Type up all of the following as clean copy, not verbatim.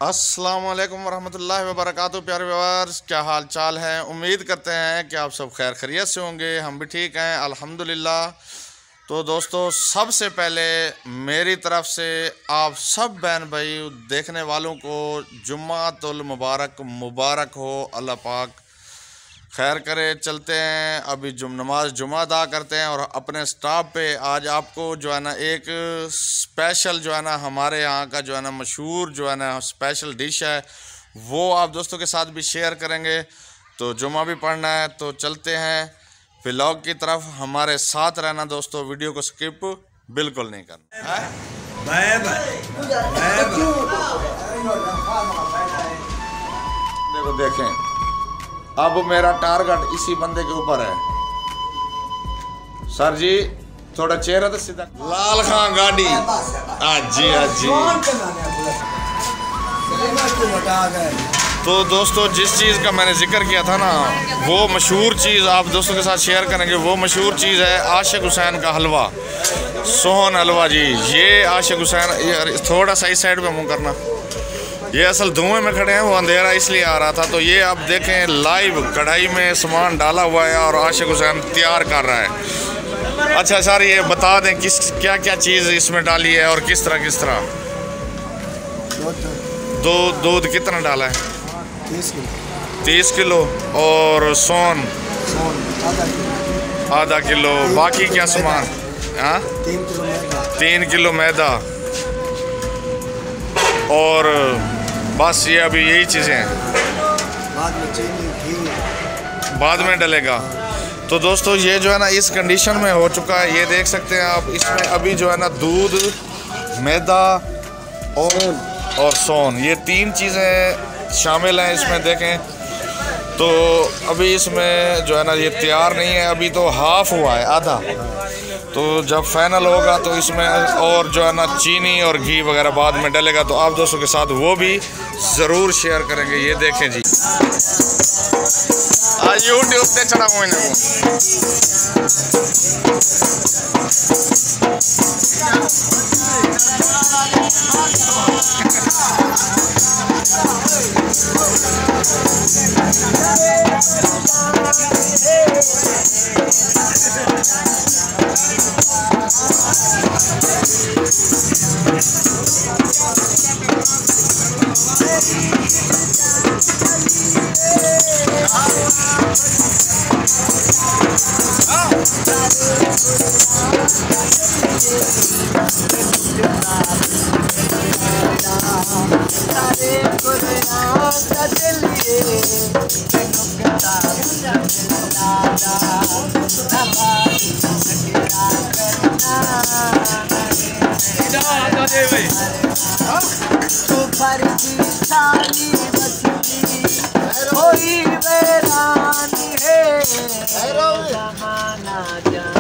अस्सलाम वालेकुम वरहमतुल्लाहि वबरकातुहू। प्यारे व्यूअर्स, क्या हाल चाल है? उम्मीद करते हैं कि आप सब खैर खैरियत से होंगे। हम भी ठीक हैं अल्हम्दुलिल्लाह। तो दोस्तों, सबसे पहले मेरी तरफ से आप सब बहन भाई देखने वालों को जुम्मातुल मुबारक हो। अल्लाह पाक खैर करे। चलते हैं अभी नमाज जुमा अदा करते हैं और अपने स्टॉप पे आज आपको जो है ना एक स्पेशल जो है ना हमारे यहाँ का जो है ना मशहूर जो है ना स्पेशल डिश है, वो आप दोस्तों के साथ भी शेयर करेंगे। तो जुमा भी पढ़ना है, तो चलते हैं व्लॉग की तरफ। हमारे साथ रहना दोस्तों, वीडियो को स्किप बिल्कुल नहीं करना। देखो देखें, अब मेरा टारगेट इसी बंदे के ऊपर है। सर जी थोड़ा चेहरा तो सीधा। लाल खान गाड़ी जी जी। तो दोस्तों, जिस चीज़ का मैंने जिक्र किया था ना, वो मशहूर चीज़ आप दोस्तों के साथ शेयर करेंगे। वो मशहूर चीज़ है आशिक हुसैन का हलवा, सोहन हलवा जी। ये आशिक हुसैन, थोड़ा सा इस साइड पे मुँह करना। ये असल धुएं में खड़े हैं, वो अंधेरा इसलिए आ रहा था। तो ये आप देखें, लाइव कढ़ाई में सामान डाला हुआ है और आशिक हुसैन तैयार कर रहा है। अच्छा सर, ये बता दें क्या क्या चीज़ इसमें डाली है और किस तरह। दूध कितना डाला है? 30 किलो। और सोन आधा किलो। बाकी क्या सामान? हाँ, 3 किलो मैदा। और बस ये अभी यही चीज़ें हैं, बाद में डलेगा। तो दोस्तों, ये जो है ना इस कंडीशन में हो चुका है। ये देख सकते हैं आप, इसमें अभी जो है ना दूध, मैदा और सोन, ये 3 चीज़ें शामिल हैं इसमें। देखें तो अभी इसमें जो है ना ये तैयार नहीं है, अभी तो हाफ हुआ है, आधा। तो जब फाइनल होगा तो इसमें और जो है ना चीनी और घी वगैरह बाद में डलेगा। तो आप दोस्तों के साथ वो भी ज़रूर शेयर करेंगे। ये देखें जी, आज यूट्यूब पे चढ़ा हुआ है।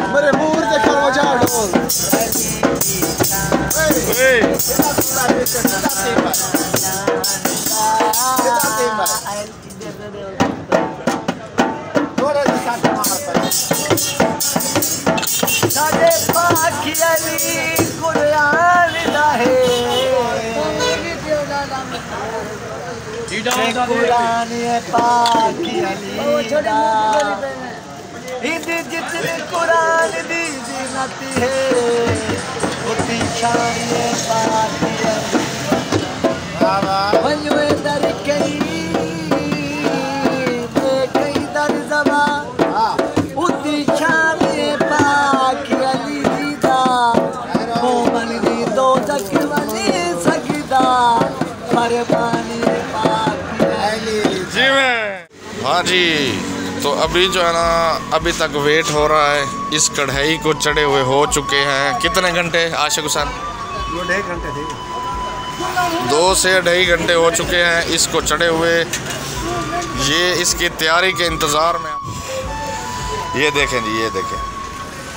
मेरे मुंह से खाओ जाओ। जितने कुरान दी जीनती है, उतनी शान ये पाकी है। दर कई दर जबा, उतनी शान ये पाकी अली दा। मोमन दी दो तक वाली सगदा, मरबानी पाकी अली जी में। हाँ जी, तो अभी जो है ना अभी तक वेट हो रहा है। इस कढ़ाई को चढ़े हुए हो चुके हैं कितने घंटे आशिक हुसैन? 2 घंटे थे। 2 से 2.5 घंटे हो चुके हैं इसको चढ़े हुए। ये इसकी तैयारी के इंतज़ार में। ये देखें जी, ये देखें,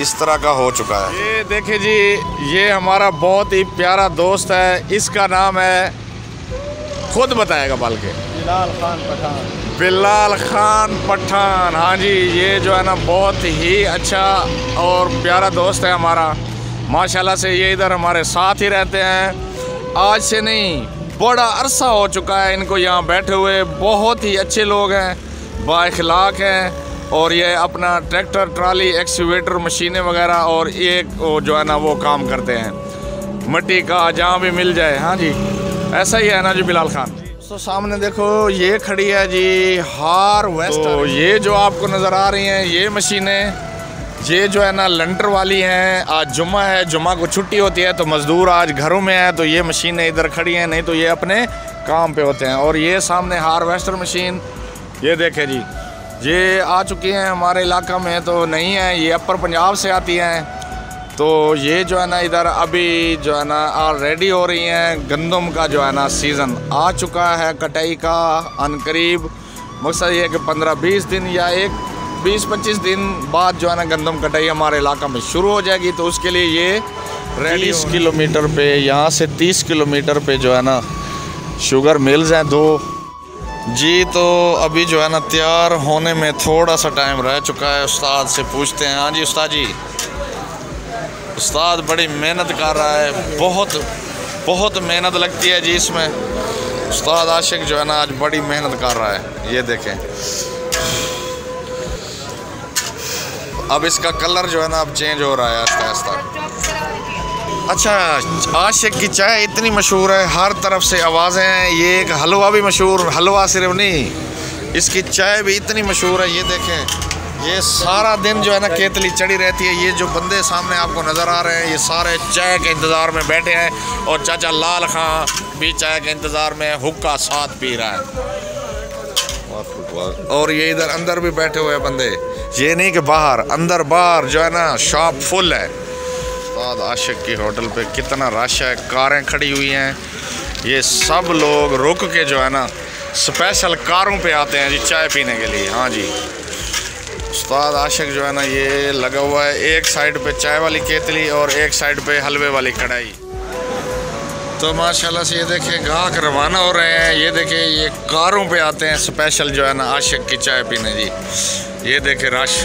इस तरह का हो चुका है। ये देखें जी, ये हमारा बहुत ही प्यारा दोस्त है। इसका नाम है, खुद बताएगा बल्कि, बिलाल खान पठान। हाँ जी, ये जो है ना बहुत ही अच्छा और प्यारा दोस्त है हमारा। माशाल्लाह से ये इधर हमारे साथ ही रहते हैं। आज से नहीं, बड़ा अरसा हो चुका है इनको यहाँ बैठे हुए। बहुत ही अच्छे लोग हैं, बाइखलाक हैं, और ये अपना ट्रैक्टर, ट्राली, एक्सकवेटर, मशीनें वगैरह और एक जो है ना वो काम करते हैं, मिट्टी का जहाँ भी मिल जाए। हाँ जी, ऐसा ही है ना जी बिलाल खान। तो सामने देखो ये खड़ी है जी हार्वेस्टर। तो ये जो आपको नज़र आ रही हैं ये मशीनें, ये जो है ना लंटर वाली हैं। आज जुम्मा है, जुम्मा को छुट्टी होती है तो मज़दूर आज घरों में हैं, तो ये मशीनें इधर खड़ी हैं, नहीं तो ये अपने काम पे होते हैं। और ये सामने हार्वेस्टर मशीन ये देखें जी, ये आ चुकी हैं हमारे इलाका में, तो नहीं है, ये अपर पंजाब से आती हैं। तो ये जो है ना इधर अभी जो है ना रेडी हो रही हैं। गंदम का जो है ना सीज़न आ चुका है कटाई का अनकरीब। मकसद ये है कि 15-20 दिन या 20-25 दिन बाद जो है ना गंदम कटाई हमारे इलाका में शुरू हो जाएगी। तो उसके लिए ये रेडी 30 किलोमीटर पे, यहाँ से 30 किलोमीटर पे जो है ना शुगर मिल्स हैं 2 जी। तो अभी जो है ना तैयार होने में थोड़ा सा टाइम रह चुका है। उस्ताद से पूछते हैं। हाँ जी उस्ताद जी, उस्ताद बड़ी मेहनत कर रहा है, बहुत मेहनत लगती है जी इसमें। उस्ताद आशिक जो है ना आज बड़ी मेहनत कर रहा है, ये देखें। अब इसका कलर जो है ना अब चेंज हो रहा है आहिस्ता आहिस्ता। अच्छा, आशिक की चाय इतनी मशहूर है, हर तरफ से आवाज़ें हैं। ये एक हलवा भी मशहूर, हलवा सिर्फ नहीं, इसकी चाय भी इतनी मशहूर है। ये देखें, ये सारा दिन जो है ना केतली चढ़ी रहती है। ये जो बंदे सामने आपको नज़र आ रहे हैं ये सारे चाय के इंतज़ार में बैठे हैं, और चाचा लाल खां भी चाय के इंतज़ार में हुक्का साथ पी रहा है। और ये इधर अंदर भी बैठे हुए हैं बंदे, ये नहीं कि बाहर, अंदर बाहर जो है ना शॉप फुल है। उस्ताद आशिक की होटल पे कितना रश है, कारें खड़ी हुई हैं। ये सब लोग रुक के जो है ना स्पेशल कारों पे आते हैं जी चाय पीने के लिए। हाँ जी, उस्ताद आशिक जो है ना ये लगा हुआ है, एक साइड पे चाय वाली केतली और एक साइड पे हलवे वाली कढ़ाई। तो माशाल्लाह से ये देखिए गाहक रवाना हो रहे हैं। ये देखिए ये कारों पे आते हैं स्पेशल जो है ना आशिक की चाय पीने जी। ये देखिए रश,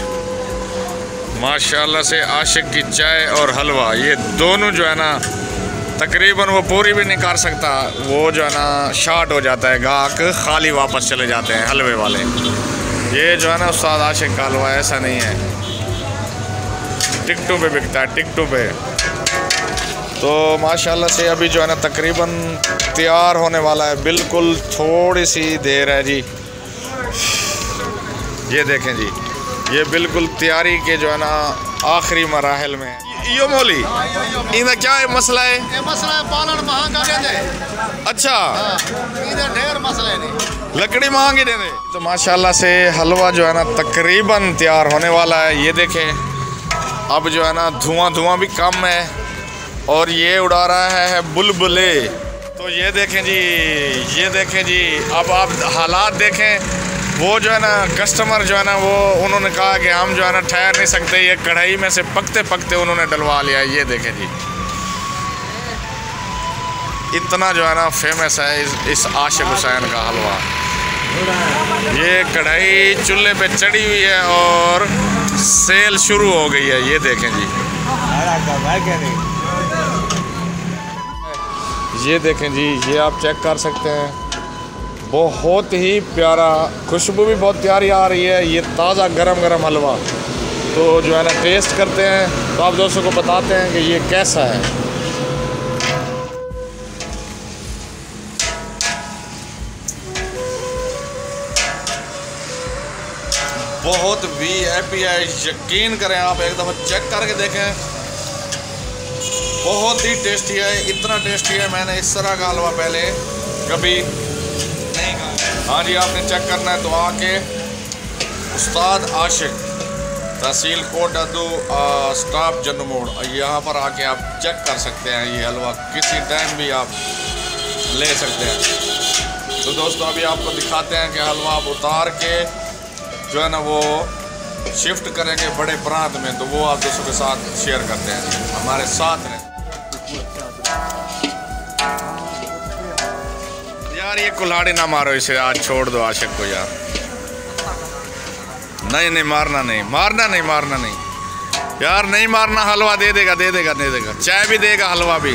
माशाल्लाह से आशिक की चाय और हलवा ये दोनों जो है ना तकरीबन वो पूरी भी नहीं कर सकता, वो जो है ना शार्ट हो जाता है, गाहक खाली वापस चले जाते हैं हलवे वाले। ये जो है ना उस्ताद आशिक का हलवा ऐसा नहीं है, टिकटों पे बिकता है, टिकटों पे। तो माशाल्लाह से अभी जो है ना तकरीबन तैयार होने वाला है, बिल्कुल थोड़ी सी देर है जी। ये देखें जी, ये बिल्कुल तैयारी के जो है ना आखिरी मराहल में। यो मोली इधर क्या है मसला है? ये मसला है पालन महंगा दे दे। अच्छा, इधर ढेर मसले नहीं, लकड़ी महंगी दे दे। तो माशाल्लाह से हलवा जो है ना तकरीबन तैयार होने वाला है। ये देखें, अब जो है ना धुआं भी कम है, और ये उड़ा रहा है बुलबुले। तो ये देखें जी, ये देखें जी, अब आप हालात देखें। वो जो है ना कस्टमर जो है ना वो उन्होंने कहा कि हम जो है ना ठहर नहीं सकते, ये कढ़ाई में से पकते पकते उन्होंने डलवा लिया। ये देखें जी, इतना जो है ना फेमस है इस आशिक हुसैन का हलवा। ये कढ़ाई चूल्हे पे चढ़ी हुई है और सेल शुरू हो गई है। ये देखें जी, ये देखें जी, ये आप चेक कर सकते हैं, बहुत ही प्यारा, खुशबू भी बहुत प्यारी आ रही है। ये ताज़ा गरम गरम हलवा। तो जो है ना टेस्ट करते हैं, तो आप दोस्तों को बताते हैं कि ये कैसा है। बहुत VIP है, यकीन करें आप, एक दफ़ा चेक करके देखें, बहुत ही टेस्टी है। इतना टेस्टी है मैंने इस तरह का हलवा पहले कभी नहीं खाया। हाँ जी, आपने चेक करना है तो आके उस्ताद आशिक, तहसील कोट अद्दू, स्टाफ जन्नू मोड़, यहाँ पर आके आप चेक कर सकते हैं। ये हलवा किसी टाइम भी आप ले सकते हैं। तो दोस्तों अभी आपको दिखाते हैं कि हलवा आप उतार के जो है ना वो शिफ्ट करेंगे बड़े प्रांत में, तो वो आप दोस्तों के साथ शेयर करते हैं। हमारे साथ रहें यार, ये कुल्हाड़ी ना मारो इसे, आज छोड़ दो आशिक को यार। नहीं नहीं, मारना नहीं, मारना नहीं, मारना नहीं यार, नहीं मारना। हलवा दे देगा, दे देगा, दे देगा, चाय भी देगा, हलवा भी।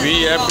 VIP